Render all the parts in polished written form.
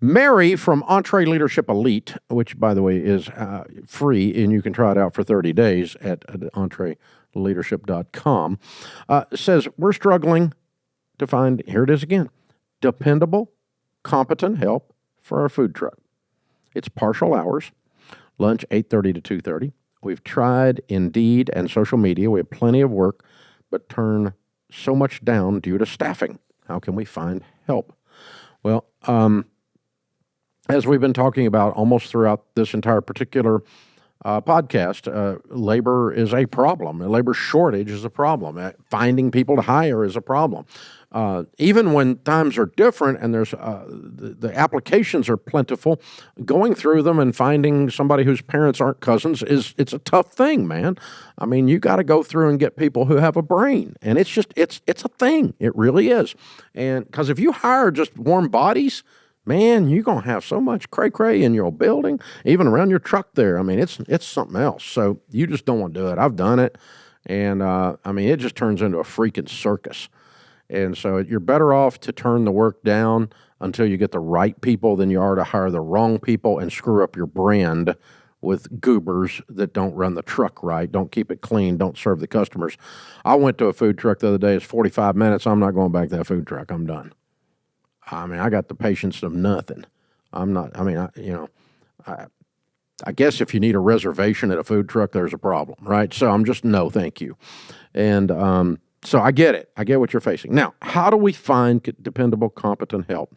Mary from EntreLeadership Elite, which, by the way, is free, and you can try it out for 30 days at EntreLeadership.com, says, we're struggling to find, here it is again, dependable, competent help for our food truck. It's partial hours, lunch 8:30 to 2:30. We've tried Indeed and social media. We have plenty of work, but turn so much down due to staffing. How can we find help? Well, as we've been talking about almost throughout this entire particular podcast, labor is a problem. Labor shortage is a problem. Finding people to hire is a problem. Even when times are different and there's the applications are plentiful, going through them and finding somebody whose parents aren't cousins it's a tough thing, man. I mean, you got to go through and get people who have a brain, and it's a thing. It really is. And because if you hire just warm bodies, man, you're going to have so much cray-cray in your building, even around your truck there. I mean, it's something else. So you just don't want to do it. I've done it, and I mean, it just turns into a freaking circus. And so you're better off to turn the work down until you get the right people than you are to hire the wrong people and screw up your brand with goobers that don't run the truck right, don't keep it clean, don't serve the customers. I went to a food truck the other day. It's 45 minutes. I'm not going back to that food truck. I'm done. I mean, I got the patience of nothing. I'm not, I mean, I guess if you need a reservation at a food truck, there's a problem, right? So I'm just, no, thank you. And so I get it. I get what you're facing. Now, how do we find dependable, competent help?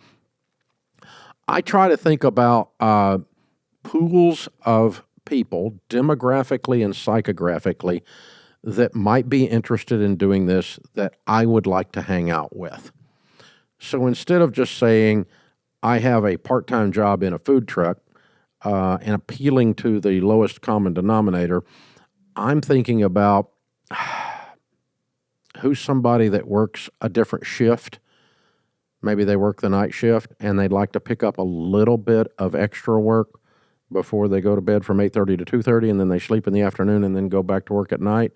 I try to think about pools of people, demographically and psychographically, that might be interested in doing this that I would like to hang out with. So instead of just saying, I have a part-time job in a food truck and appealing to the lowest common denominator, I'm thinking about who's somebody that works a different shift. Maybe they work the night shift and they'd like to pick up a little bit of extra work before they go to bed from 8:30 to 2:30, and then they sleep in the afternoon and then go back to work at night.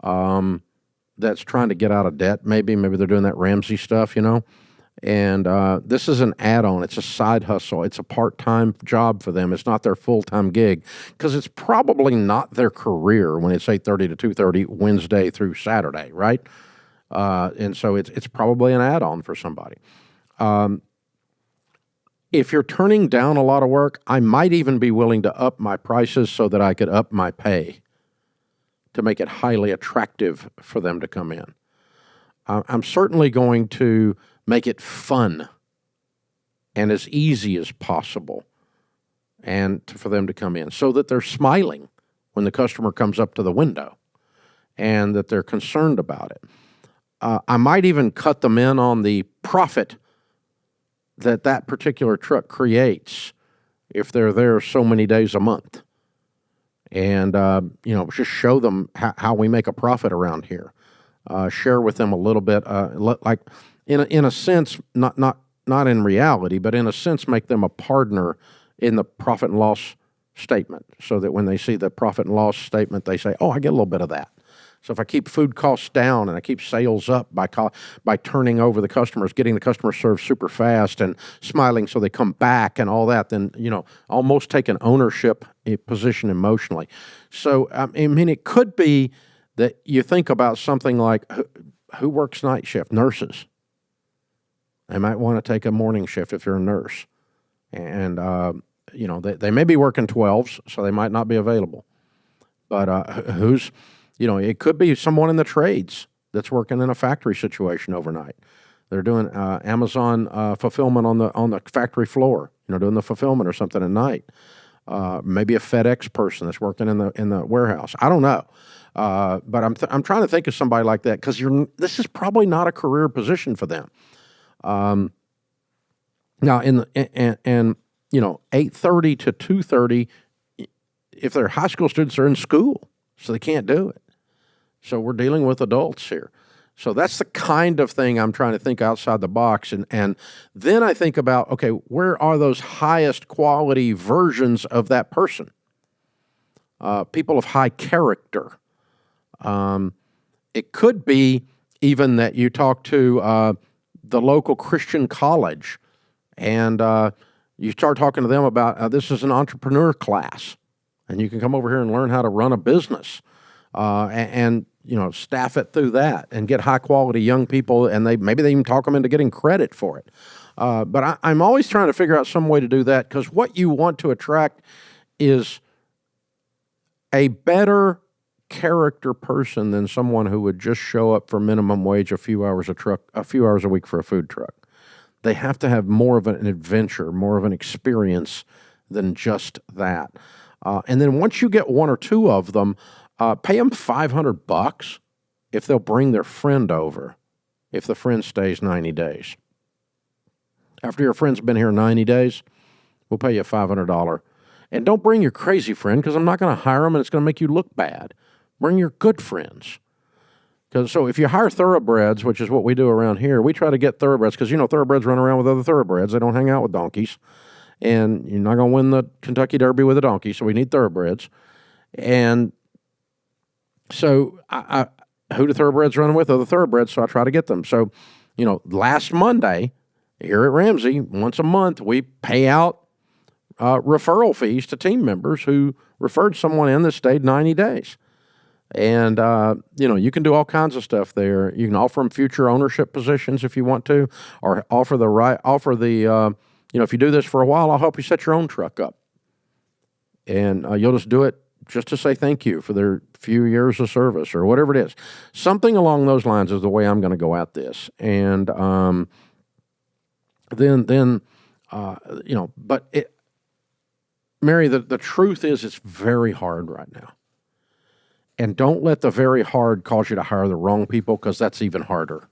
That's trying to get out of debt. Maybe they're doing that Ramsey stuff, And this is an add-on. It's a side hustle. It's a part-time job for them. It's not their full-time gig because it's probably not their career when it's 8:30 to 2:30 Wednesday through Saturday, right? And so it's probably an add-on for somebody. If you're turning down a lot of work, I might even be willing to up my prices so that I could up my pay to make it highly attractive for them to come in. I'm certainly going to make it fun and as easy as possible and for them to come in so that they're smiling when the customer comes up to the window and that they're concerned about it. I might even cut them in on the profit that particular truck creates if they're there so many days a month. And, just show them how we make a profit around here. Share with them a little bit, like in a sense, not in reality, but in a sense, make them a partner in the profit and loss statement so that when they see the profit and loss statement, they say, oh, I get a little bit of that. So if I keep food costs down and I keep sales up by turning over the customers, getting the customer served super fast and smiling so they come back and all that, then, almost take an ownership position emotionally. So, I mean, it could be that you think about something like who works night shift? Nurses. They might want to take a morning shift if you're a nurse. And, they may be working 12s, so they might not be available. But it could be someone in the trades that's working in a factory situation overnight. They're doing Amazon fulfillment on the factory floor, doing the fulfillment or something at night. Maybe a FedEx person that's working in the warehouse. I don't know. But I'm trying to think of somebody like that because this is probably not a career position for them. Now 8:30 to 2:30, if they're high school students, they're in school, so they can't do it. So we're dealing with adults here. So that's the kind of thing I'm trying to think outside the box. And then I think about, okay, where are those highest quality versions of that person? People of high character. It could be even that you talk to the local Christian college and You start talking to them about this is an entrepreneur class, and you can come over here and learn how to run a business, and staff it through that and get high quality young people, and maybe they even talk them into getting credit for it. But I'm always trying to figure out some way to do that, because what you want to attract is a better character person than someone who would just show up for minimum wage a few hours a week for a food truck. They have to have more of an adventure, more of an experience than just that. And then once you get one or two of them, pay them $500 if they'll bring their friend over, if the friend stays 90 days. After your friend's been here 90 days, we'll pay you $500. And don't bring your crazy friend, because I'm not going to hire them and it's going to make you look bad. Bring your good friends. So if you hire thoroughbreds, which is what we do around here, we try to get thoroughbreds, because thoroughbreds run around with other thoroughbreds. They don't hang out with donkeys. And you're not going to win the Kentucky Derby with a donkey, so we need thoroughbreds. And so who do thoroughbreds run with? Other thoroughbreds, so I try to get them. So, last Monday here at Ramsey, once a month, we pay out referral fees to team members who referred someone in that stayed 90 days. And, you can do all kinds of stuff there. You can offer them future ownership positions if you want to, or if you do this for a while, I'll help you set your own truck up. And you'll just do it just to say thank you for their few years of service or whatever it is. Something along those lines is the way I'm going to go at this. And Mary, the truth is it's very hard right now. And don't let the very hard cause you to hire the wrong people, because that's even harder.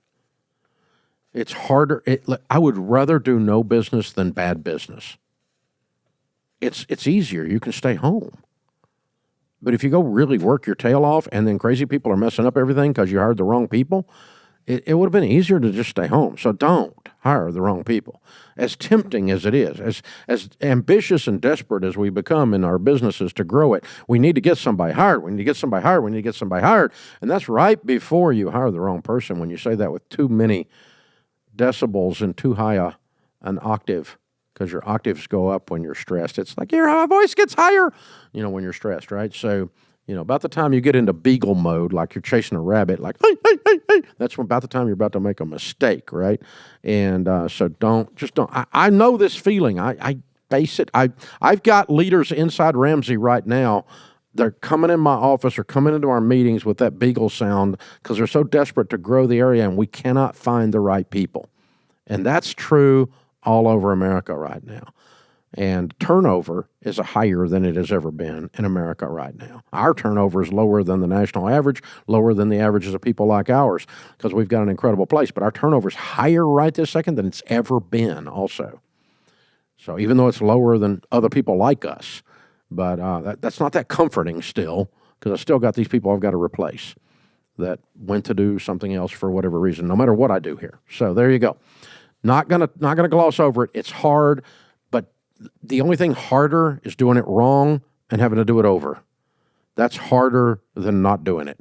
It's harder. I would rather do no business than bad business. It's easier. You can stay home. But if you go really work your tail off and then crazy people are messing up everything because you hired the wrong people, it would have been easier to just stay home. So don't hire the wrong people. As tempting as it is, as ambitious and desperate as we become in our businesses to grow it, we need to get somebody hired. We need to get somebody hired. We need to get somebody hired. And that's right before you hire the wrong person, when you say that with too many decibels and too high an octave, because your octaves go up when you're stressed. It's like your voice gets higher, when you're stressed, right? So, about the time you get into beagle mode, like you're chasing a rabbit, like, hey, hey, hey, hey, that's about the time you're about to make a mistake, right? And so don't. I know this feeling. I face it. I've got leaders inside Ramsey right now. They're coming in my office or coming into our meetings with that beagle sound because they're so desperate to grow the area, and we cannot find the right people. And that's true all over America right now. And turnover is higher than it has ever been in America right now. Our turnover is lower than the national average, lower than the averages of people like ours, because we've got an incredible place. But our turnover is higher right this second than it's ever been also. So even though it's lower than other people like us, but that's not that comforting still, because I still got these people I've got to replace that went to do something else for whatever reason, no matter what I do here. So there you go. Not gonna gloss over it. It's hard, but the only thing harder is doing it wrong and having to do it over. That's harder than not doing it.